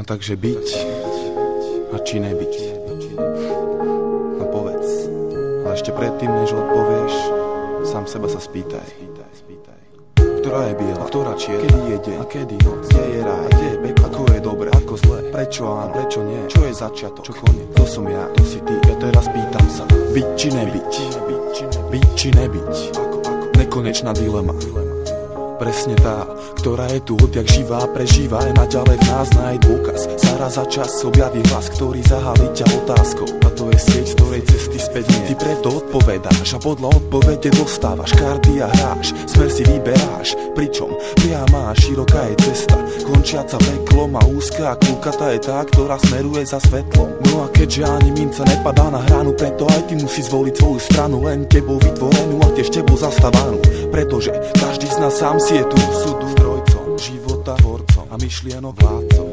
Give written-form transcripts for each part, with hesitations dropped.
Takže byť a či nebyť. No povedz, ale ešte predtým, než odpovieš, sám seba sa spýtaj. Ktorá je biela, ktorá čiera, kedy je deň a kedy noc, kde je ráj, kde je peklo, ako je dobre, ako zle, prečo áno, prečo nie, čo je začiatok, čo koniec, to som ja, to si ty, ja teraz pýtam sa, byť či nebyť, byť či nebyť, nekonečná dilema. Presne tá, ktorá je tu odjak živá, prežíva aj naďalej v nás nájsť dôkaz. Zaraz za čas objaví hlas, ktorý zahalí ťa otázkou. A to je sieť, z ktorej cesty späť nie. Ty preto odpovedáš a podľa odpovede dostávaš karty a hráš. Smer si vyberáš, pričom priama a široká je cesta, končiaca peklom a úzka a kľúkatá je tá, ktorá smeruje za svetlom. No a keďže ani minca nepadá na hranu, preto aj ty musí zvoliť svoju stranu, len tebou vytvorenú a tiež tebou zastávanú. Pretože každý z nás sám si je tu súdu zdrojcom, života tvorcom a myšlienok vládcom.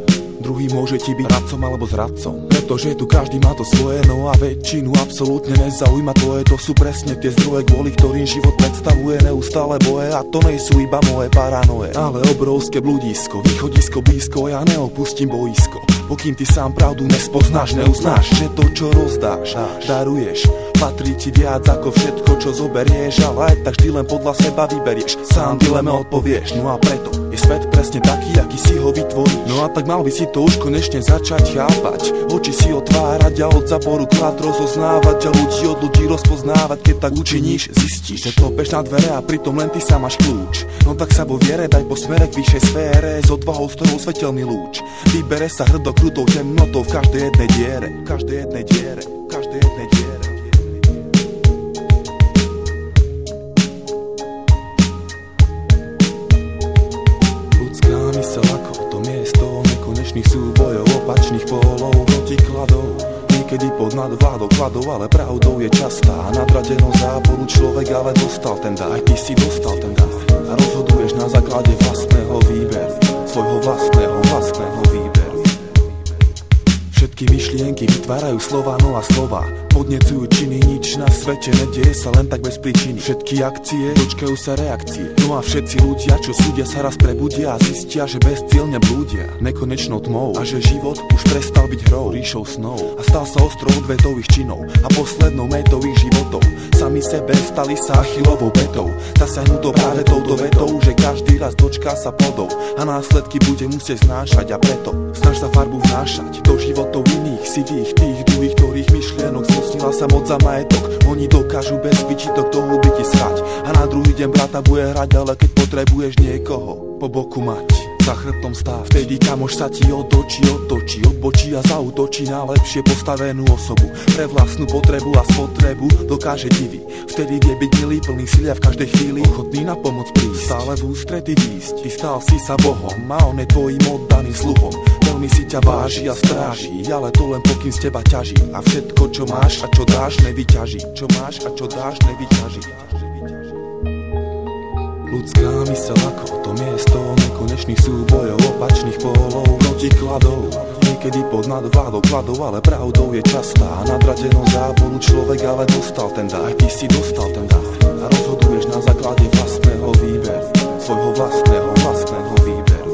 Druhý môže ti byť radcom alebo zradcom, pretože tu každý má to svoje, no a väčšinu absolútne nezaujíma tvoje. To sú presne tie zdroje, kvôli ktorým život predstavuje neustále boje. A to nejsú iba moje paranoje, ale obrovské bludisko, východisko blízko. Ja neopustím boisko, pokým ty sám pravdu nespoznáš, neuznáš, že to, čo rozdáš, daruješ, patrí ti viac ako všetko, čo zoberieš, ale aj tak vždy len podľa seba vyberieš. Sám dileme odpovieš, no a preto je svet presne taký, aký si ho vytvoríš. No a tak mal by si to už konečne začať chápať, oči si otvárať a od zaboru klad rozoznávať a ľudí od ľudí rozpoznávať. Keď tak učiníš, zistíš, že klopeš na dvere a pritom len ty sa máš kľúč. No tak sa vo viere daj po smere k vyššej sfére, s odvahou, s ktorou svetelný lúč vybere sa hrdo krutou temnotou v každej jednej diere, v každej jednej diere, v každej jednej diere. Ľudská myseľ ako to miesto nekonečných súbojov, opačných pólov, protikladov. Niekedy pod nadvládou kladov, ale pravdou je častá nadradenosť záporu. Človek ale dostal ten dar, aj ty si dostal ten dar a rozhoduješ na základe vlastného výberu, svojho vlastného výberu. Všetky myšlienky vytvárajú slova, no a slova podnecujú činy, nič na svete nedieje sa len tak bez príčiny. Všetky akcie dočkajú sa reakcie, no a všetci ľudia, čo súdia, sa raz prebudia a zistia, že bezcielne blúdia nekonečnou tmou a že život už prestal byť hrou, ríšou snov a stal sa ostrov odvetových činov a poslednou metou ich životov. Sami sebe stali sa Achillovou petou, zasiahnutou práve touto vetou, že každý raz dočká sa plodov a následky bude musieť znášať. A preto snaž sa farbu vnášať do životov iných, sivých, tých druhých, ktorých myšlienok zmocnila sa moc za majetok. Oni dokážu bez výčitok do huby ti schať a na druhý deň brata bude hrať, ale keď potrebuješ niekoho po boku mať, za chrbtom stáv, vtedy kamoš sa ti otočí, odbočí a zaútočí na lepšie postavenú osobu. Pre vlastnú potrebu a spotrebu dokáže divy, vtedy vie byť milý, plný síly a v každej chvíli ochotný na pomoc prísť, stále v ústrety výsť. Ty stal si sa Bohom a on je tvojim oddaným sluhom. Veľmi si ťa váži a stráži, ale to len pokým z teba ťaží. A všetko, čo máš a čo dáš, nevyťaží. Čo máš a čo dáš, nevyťaží. Ľudská myseľ ako to miesto nekonečných súbojov, opačných pólov, protikladov. Niekedy pod nadvládou kladov, ale pravdou je častá nadradenosť záporu. Človek ale dostal ten dar, aj ty si dostal ten dar a rozhoduješ na základe vlastného výberu, svojho vlastného výberu.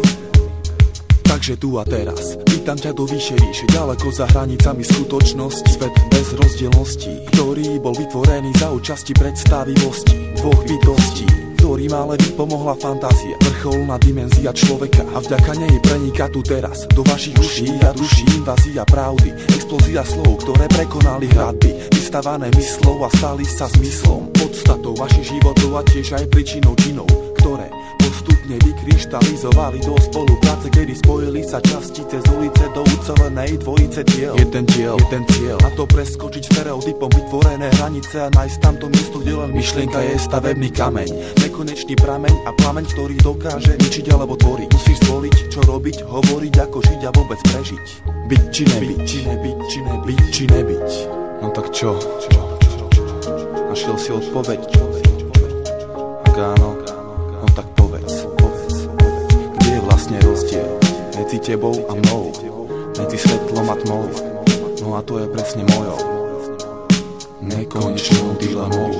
Takže tu a teraz pýtam ťa do vyššej ríše, ďaleko za hranicami skutočnosti, svet bez rozdielností, ktorý bol vytvorený za účasti predstavivosti dvoch bytostí, ktorým ale vypomohla fantázia, vrcholná dimenzia človeka a vďaka nej preniká tu teraz do vašich uší a duší invázia pravdy, explózia slov, ktoré prekonali hradby, vystavané myslou a stali sa zmyslom, podstatou vašich životov a tiež aj príčinou činov, ktoré postupne vykryštalizovali do spolupráce, kedy spojili sa častice z ulice do ucelenej dvojice diel. Jeden cieľ, a to preskočiť stereotypom vytvorené hranice a nájsť tamto miesto, kde len myšlienka je stavebný kameň, nekonečný prameň a plameň, ktorý dokáže ničiť alebo tvoriť. Musíš zvoliť, čo robiť, hovoriť, ako žiť a vôbec prežiť. Byť či nebyť. No tak čo? Našiel si odpoveď? Ak áno, no tak povedz. Kde je vlastne rozdiel medzi tebou a mnou, medzi svetlom a tmou? No a to je presne mojou nekonečnou dilemou.